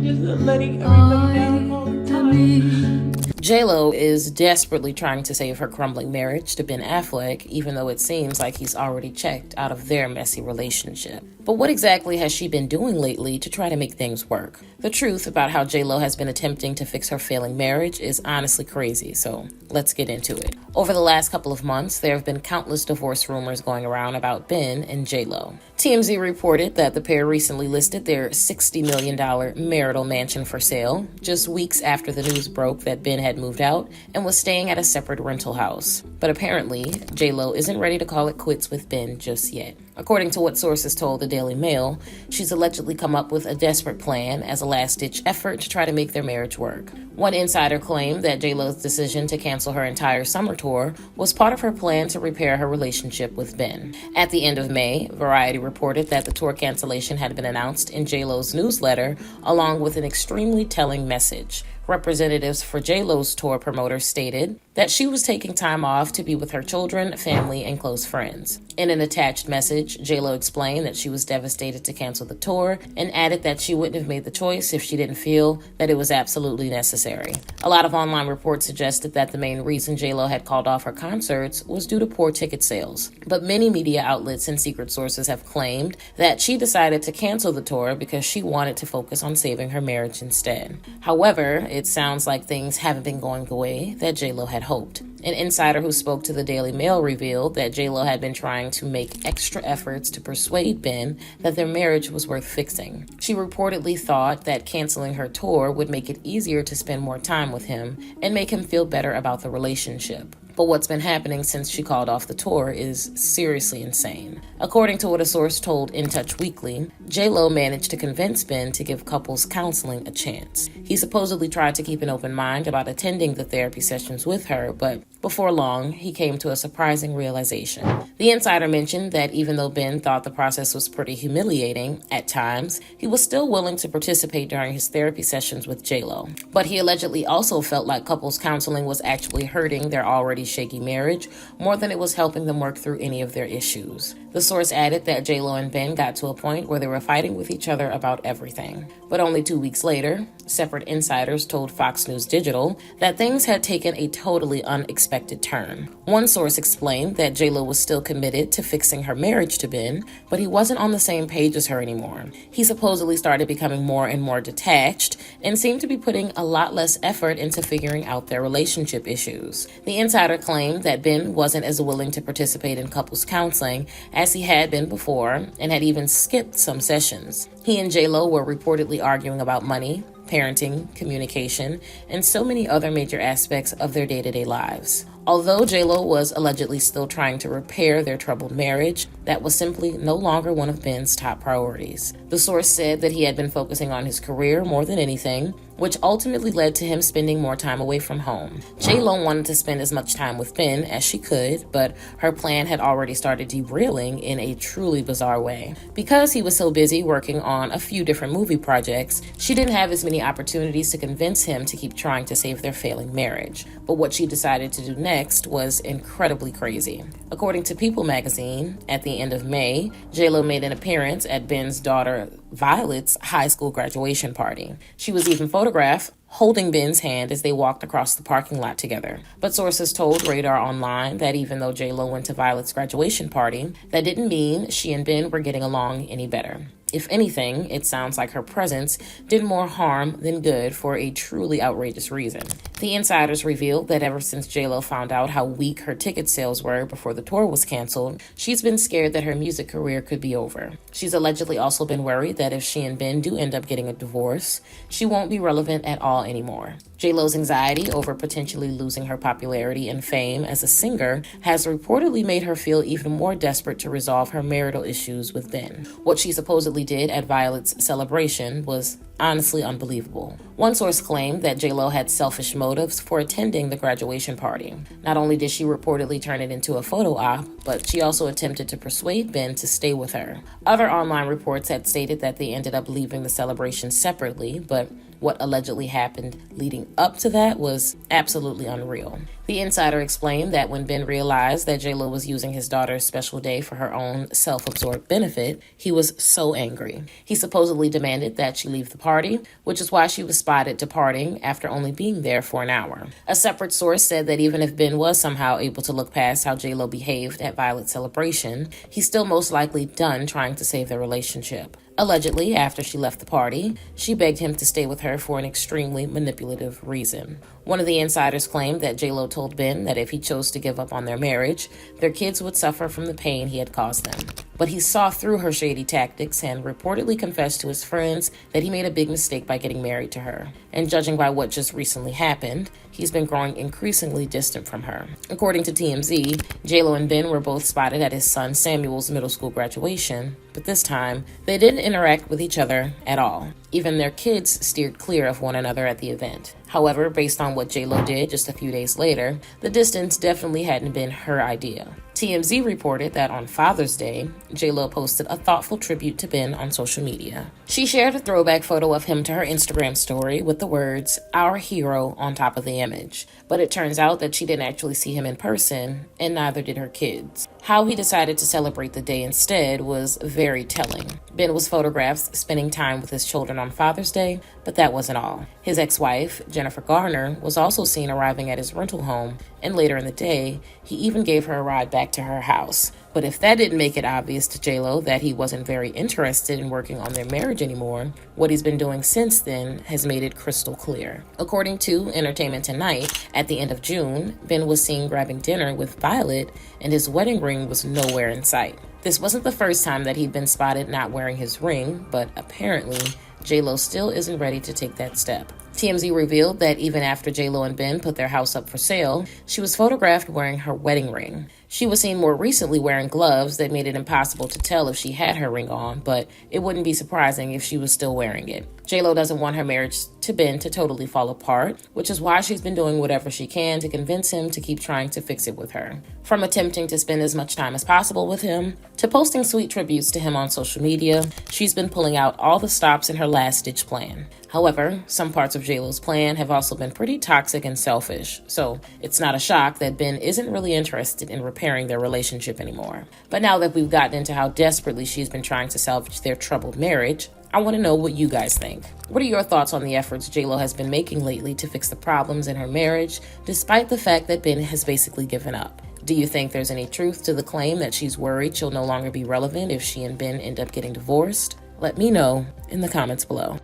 just letting everybody down all the time. J-Lo is desperately trying to save her crumbling marriage to Ben Affleck, even though it seems like he's already checked out of their messy relationship. But what exactly has she been doing lately to try to make things work? The truth about how J-Lo has been attempting to fix her failing marriage is honestly crazy, so let's get into it. Over the last couple of months, there have been countless divorce rumors going around about Ben and J-Lo. TMZ reported that the pair recently listed their $60 million marital mansion for sale, just weeks after the news broke that Ben had moved out and was staying at a separate rental house. But apparently, J-Lo isn't ready to call it quits with Ben just yet. According to what sources told the Daily Mail, she's allegedly come up with a desperate plan as a last-ditch effort to try to make their marriage work. One insider claimed that J-Lo's decision to cancel her entire summer tour was part of her plan to repair her relationship with Ben. At the end of May, Variety reported that the tour cancellation had been announced in J-Lo's newsletter, along with an extremely telling message. Representatives for J-Lo's tour promoter stated that she was taking time off to be with her children, family, and close friends. In an attached message, J-Lo explained that she was devastated to cancel the tour and added that she wouldn't have made the choice if she didn't feel that it was absolutely necessary. A lot of online reports suggested that the main reason J-Lo had called off her concerts was due to poor ticket sales. But many media outlets and secret sources have claimed that she decided to cancel the tour because she wanted to focus on saving her marriage instead. However, it sounds like things haven't been going the way that J-Lo had hoped. An insider who spoke to the Daily Mail revealed that J-Lo had been trying to make extra efforts to persuade Ben that their marriage was worth fixing. She reportedly thought that canceling her tour would make it easier to spend more time with him and make him feel better about the relationship. But what's been happening since she called off the tour is seriously insane. According to what a source told In Touch Weekly, J-Lo managed to convince Ben to give couples counseling a chance. He supposedly tried to keep an open mind about attending the therapy sessions with her, but before long, he came to a surprising realization. The insider mentioned that even though Ben thought the process was pretty humiliating at times, he was still willing to participate during his therapy sessions with J-Lo. But he allegedly also felt like couples counseling was actually hurting their already shaky marriage more than it was helping them work through any of their issues. The source added that J-Lo and Ben got to a point where they were fighting with each other about everything. But only 2 weeks later, separate insiders told Fox News Digital that things had taken a totally unexpected turn. One source explained that J-Lo was still committed to fixing her marriage to Ben, but he wasn't on the same page as her anymore. He supposedly started becoming more and more detached and seemed to be putting a lot less effort into figuring out their relationship issues. The insider claimed that Ben wasn't as willing to participate in couples counseling as he had been before and had even skipped some sessions. He and J-Lo were reportedly arguing about money, parenting, communication, and so many other major aspects of their day-to-day lives. Although J-Lo was allegedly still trying to repair their troubled marriage, that was simply no longer one of Ben's top priorities. The source said that he had been focusing on his career more than anything, which ultimately led to him spending more time away from home. J-Lo wanted to spend as much time with Ben as she could, but her plan had already started derailing in a truly bizarre way. Because he was so busy working on a few different movie projects, she didn't have as many opportunities to convince him to keep trying to save their failing marriage. But what she decided to do next was incredibly crazy. According to People magazine, at the end of May, J-Lo made an appearance at Ben's daughter Violet's high school graduation party. She was even photographed holding Ben's hand as they walked across the parking lot together. But sources told Radar Online that even though J-Lo went to Violet's graduation party, that didn't mean she and Ben were getting along any better. If anything, it sounds like her presence did more harm than good for a truly outrageous reason. The insiders revealed that ever since J-Lo found out how weak her ticket sales were before the tour was canceled, she's been scared that her music career could be over. She's allegedly also been worried that if she and Ben do end up getting a divorce, she won't be relevant at all anymore. J-Lo's anxiety over potentially losing her popularity and fame as a singer has reportedly made her feel even more desperate to resolve her marital issues with Ben. What she supposedly did at Violet's celebration was honestly unbelievable. One source claimed that J-Lo had selfish motives for attending the graduation party. Not only did she reportedly turn it into a photo op, but she also attempted to persuade Ben to stay with her. Other online reports had stated that they ended up leaving the celebration separately, but what allegedly happened leading up to that was absolutely unreal. The insider explained that when Ben realized that J-Lo was using his daughter's special day for her own self-absorbed benefit, he was so angry. He supposedly demanded that she leave the party, which is why she was spotted departing after only being there for an hour. A separate source said that even if Ben was somehow able to look past how J-Lo behaved at Violet's celebration, he's still most likely done trying to save their relationship. Allegedly, after she left the party, she begged him to stay with her for an extremely manipulative reason. One of the insiders claimed that J-Lo told Ben that if he chose to give up on their marriage, their kids would suffer from the pain he had caused them. But he saw through her shady tactics and reportedly confessed to his friends that he made a big mistake by getting married to her. And judging by what just recently happened, he's been growing increasingly distant from her. According to TMZ, J-Lo and Ben were both spotted at his son Samuel's middle school graduation, but this time, they didn't interact with each other at all. Even their kids steered clear of one another at the event. However, based on what J-Lo did just a few days later, the distance definitely hadn't been her idea. TMZ reported that on Father's Day, J-Lo posted a thoughtful tribute to Ben on social media. She shared a throwback photo of him to her Instagram story with the words, "Our hero," on top of the image. But it turns out that she didn't actually see him in person, and neither did her kids. How he decided to celebrate the day instead was very telling. Ben was photographed spending time with his children on Father's Day, but that wasn't all. His ex-wife, Jennifer Garner, was also seen arriving at his rental home, and later in the day, he even gave her a ride back to her house. But if that didn't make it obvious to J-Lo that he wasn't very interested in working on their marriage anymore, what he's been doing since then has made it crystal clear. According to Entertainment Tonight, at the end of June, Ben was seen grabbing dinner with Violet, and his wedding ring was nowhere in sight. This wasn't the first time that he'd been spotted not wearing his ring, but apparently, J-Lo still isn't ready to take that step. TMZ revealed that even after J-Lo and Ben put their house up for sale, she was photographed wearing her wedding ring. She was seen more recently wearing gloves that made it impossible to tell if she had her ring on, but it wouldn't be surprising if she was still wearing it. J-Lo doesn't want her marriage to Ben to totally fall apart, which is why she's been doing whatever she can to convince him to keep trying to fix it with her. From attempting to spend as much time as possible with him, to posting sweet tributes to him on social media, she's been pulling out all the stops in her last-ditch plan. However, some parts of J-Lo's plan have also been pretty toxic and selfish, so it's not a shock that Ben isn't really interested in repairing their relationship anymore. But now that we've gotten into how desperately she's been trying to salvage their troubled marriage, I want to know what you guys think. What are your thoughts on the efforts J-Lo has been making lately to fix the problems in her marriage, despite the fact that Ben has basically given up? Do you think there's any truth to the claim that she's worried she'll no longer be relevant if she and Ben end up getting divorced? Let me know in the comments below.